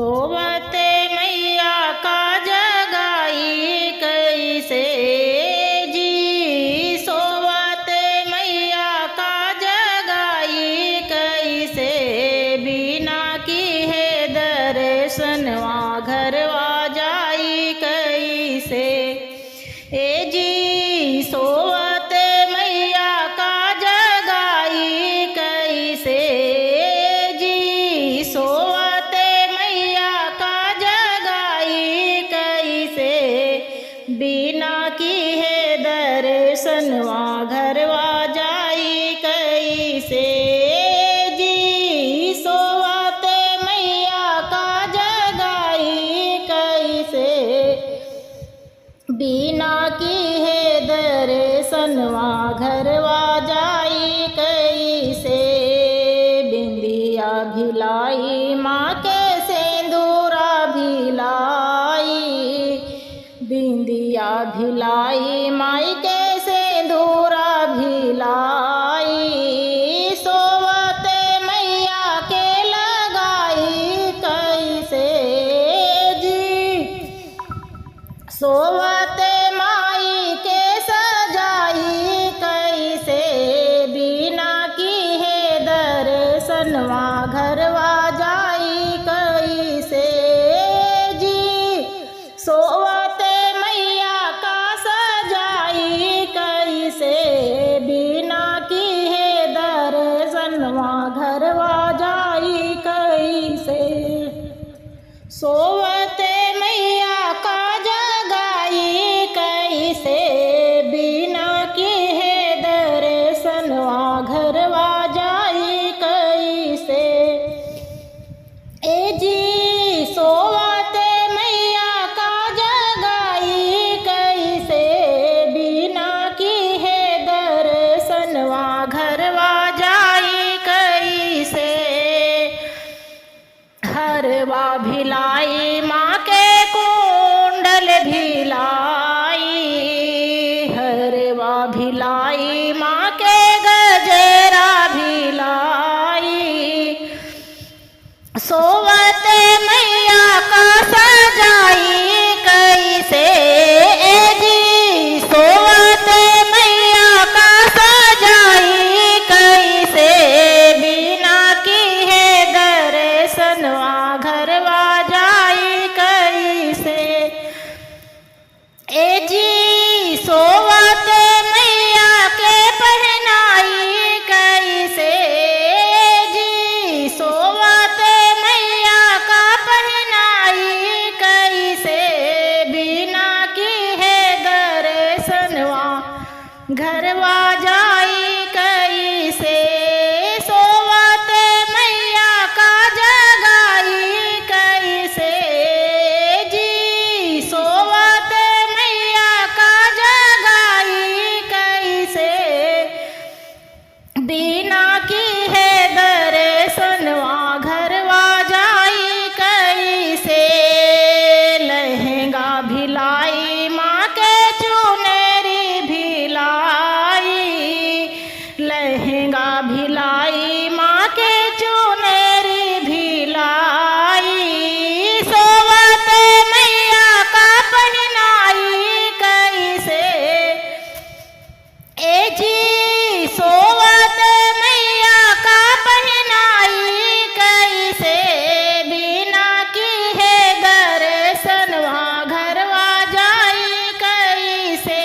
सोवते मैया का जगाई कैसे जी, सोवते मैया का जगाई कैसे, बिना की है दर्शनवा घरवा जाई कैसे। ए जी सोवते मैया का जगाई कैसे जी, सोवते मैया का जगाई कैसे, बिना की है दर्शनवा घरवा जाई कैसे जी, सोवते मैया का जगाई कैसे, बिना की है दर्शनवा घरवा जाई कैसे। बिंदिया भिलाई माँ के सिंदूरा भिलाई, बिंदिया भिलाई माई के सिंदूरा भिलाई, सोवते मैया के लगाई कैसे जी, सोवते माई के सजाई कैसे, बिना की है दर्शनवा घरवा जाई कैसे जी, सोवते मैया का सजाई कैसे, बिना की है दर्शनवा घरवा जाई कैसे। सोवते मैया का जगाई कैसे, बिना की है दर्शनवा घरवा जाई कैसे। ए जी सोवते मैया का जगाई कैसे, बिना की है दर्शनवा घरवा जाई कैसे। हरवा भिलाई माँ के कुंडल भिलाई, हरवा भिलाई माँ के गजरा भिलाई, सोवते मैया का सजाई कैसे जी, सोवते मैया का सजाई कैसे, बिना की है दर्शनवा घरवा जाई कैसे। ए जी सोवते मैया के पहनाई कैसे जी, सोवते मैया का पहनाई कैसे, बिना की है दर्शनवा घरवा जाई कैसे। सोवते मैया का जगाई कैसे जी, सोवते मैया का जगाई कैसे, बिना की है दर्शनवा घरवा जाई कैसे। लहंगा भिलाई माँ के चुनरी भिलाई, लहंगा भिलाई माँ के चुनरी भिलाई, सोवते मैया का पहनाई कैसे ए जी, सोवते मैया का पहनाई कैसे, बिना की है दर्शनवा घरवा जाई कैसे।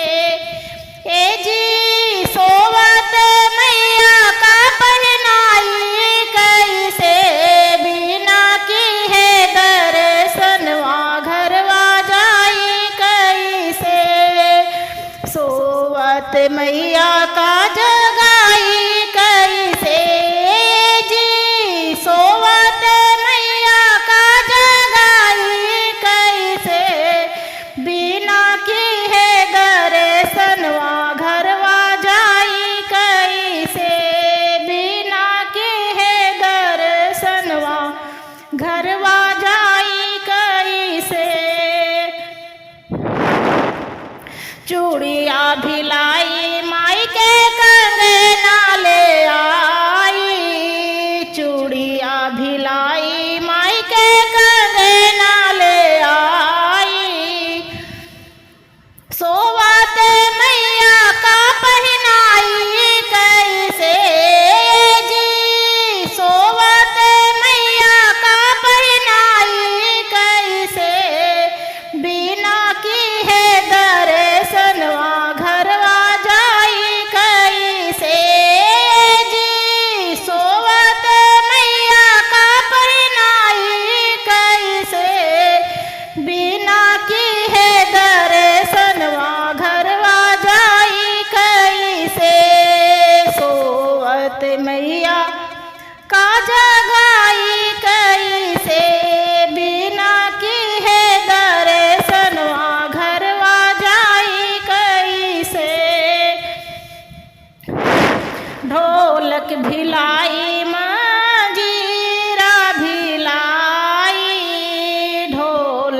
ए जी सोवते मैया का पहनाई कैसे, बिना की है दर्शनवा घरवा जाई कैसे। सोवते मैया का जगाई कैसे जी, सोवते मैया का जगाई कैसे, बिना की है दर्शनवा घरवा जाई कैसे, बिना की है दर्शनवा घरवा जाई कैसे। चूड़िया भिलाई माई के कंगना ले आई, चूड़िया भिलाई माई के कंगना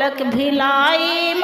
ढोलक भिलाई